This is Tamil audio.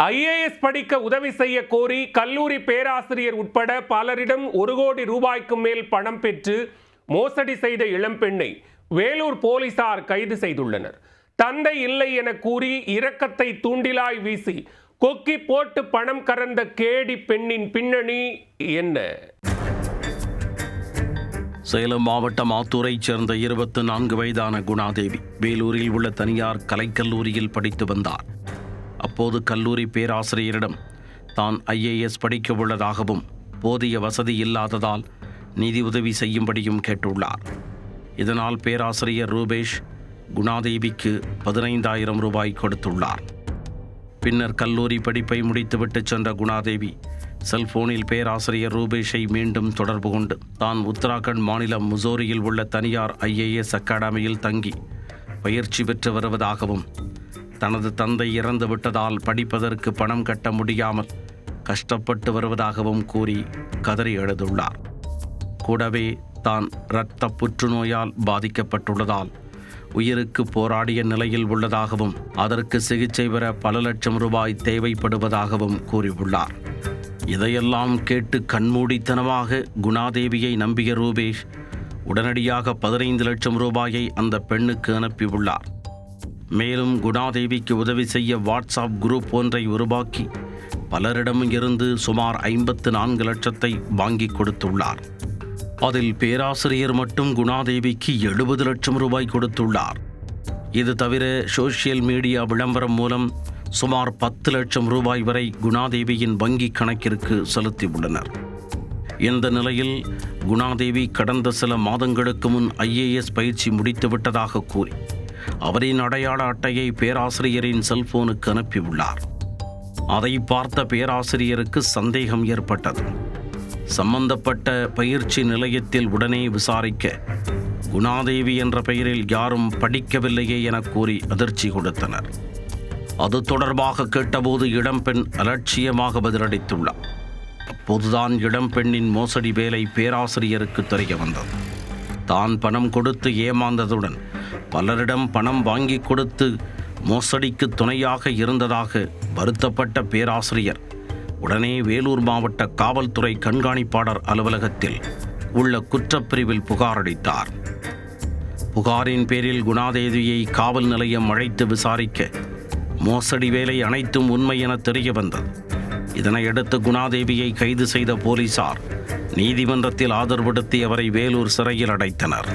ஐஏஎஸ் படிக்க உதவி செய்ய கோரி கல்லூரி பேராசிரியர் உட்பட பலரிடம் 1 கோடி ரூபாய்க்கு மேல் பணம் பெற்று மோசடி செய்த இளம்பெண்ணை வேலூர் போலீசார் கைது செய்துள்ளனர். தந்தை இல்லை என கூறி இரக்கத்தை தூண்டிலாய் வீசி கொக்கி போட்டு பணம் கறந்த கேடி பெண்ணின் பின்னணி என்ன? சேலம் மாவட்டம் ஆத்தூரைச் சேர்ந்த 24 வயதான குணாதேவி வேலூரில் உள்ள தனியார் கலைக்கல்லூரியில் படித்து வந்தார். அப்போது கல்லூரி பேராசிரியரிடம் தான் ஐஏஎஸ் படிக்க உள்ளதாகவும் போதிய வசதி இல்லாததால் நிதி உதவி செய்யும்படியும் கேட்டுள்ளார். இதனால் பேராசிரியர் ரூபேஷ் குணாதேவிக்கு 15,000 ரூபாய் கொடுத்துள்ளார். பின்னர் கல்லூரி படிப்பை முடித்துவிட்டு சென்ற குணாதேவி செல்போனில் பேராசிரியர் ரூபேஷை மீண்டும் தொடர்பு கொண்டு தான் உத்தராகண்ட் மாநிலம் முசோரியில் உள்ள தனியார் ஐஏஎஸ் அகாடமியில் தங்கி பயிற்சி பெற்று வருவதாகவும் தனது தந்தை இறந்து விட்டதால் படிப்பதற்கு பணம் கட்ட முடியாமல் கஷ்டப்பட்டு வருவதாகவும் கூறி கதறி எழுதுள்ளார். கூடவே தான் இரத்த புற்றுநோயால் பாதிக்கப்பட்டுள்ளதால் உயிருக்கு போராடிய நிலையில் உள்ளதாகவும் அதற்கு சிகிச்சை பெற பல லட்சம் ரூபாய் தேவைப்படுவதாகவும் கூறியுள்ளார். இதையெல்லாம் கேட்டு கண்மூடித்தனமாக குணாதேவியை நம்பிய ரூபேஷ் உடனடியாக 15 லட்சம் ரூபாயை அந்த பெண்ணுக்கு அனுப்பியுள்ளார். மேலும் குணாதேவிக்கு உதவி செய்ய வாட்ஸ்அப் குரூப் ஒன்றை உருவாக்கி பலரிடமும் இருந்து சுமார் 54 லட்சத்தை வாங்கி கொடுத்துள்ளார். அதில் பேராசிரியர் மட்டும் குணாதேவிக்கு 70 லட்சம் ரூபாய் கொடுத்துள்ளார். இது தவிர சோசியல் மீடியா விளம்பரம் மூலம் சுமார் 10 லட்சம் ரூபாய் வரை குணாதேவியின் வங்கி கணக்கிற்கு செலுத்தியுள்ளனர். இந்த நிலையில் குணாதேவி கடந்த சில மாதங்களுக்கு முன் ஐஏஎஸ் பயிற்சி முடித்துவிட்டதாக கூறி அவரின் அடையாள அட்டையை பேராசிரியரின் செல்போனுக்கு அனுப்பியுள்ளார். அதை பார்த்த பேராசிரியருக்கு சந்தேகம் ஏற்பட்டது. சம்பந்தப்பட்ட பயிற்சி நிலையத்தில் உடனே விசாரிக்க குணாதேவி என்ற பெயரில் யாரும் படிக்கவில்லையே என கூறி அதிர்ச்சி கொடுத்தனர். அது தொடர்பாக கேட்டபோது இளம்பெண் அலட்சியமாக பதிலளித்துள்ளார். அப்போதுதான் இளம்பெண்ணின் மோசடி வேலை பேராசிரியருக்கு தெரிய வந்தது. தான் பணம் கொடுத்து ஏமாந்ததுடன் பலரிடம் பணம் வாங்கி கொடுத்து மோசடிக்கு துணையாக இருந்ததாக வருத்தப்பட்ட பேராசிரியர் உடனே வேலூர் மாவட்ட காவல்துறை கண்காணிப்பாளர் அலுவலகத்தில் உள்ள குற்றப்பிரிவில் புகார் அளித்தார். புகாரின் பேரில் குணாதேவியை காவல் நிலையம் அழைத்து விசாரிக்க மோசடி வேலை அனைத்தும் உண்மை என தெரிய வந்தது. இதனையடுத்து குணாதேவியை கைது செய்த போலீசார் நீதிமன்றத்தில் ஆஜர்படுத்தி அவரை வேலூர் சிறையில் அடைத்தனர்.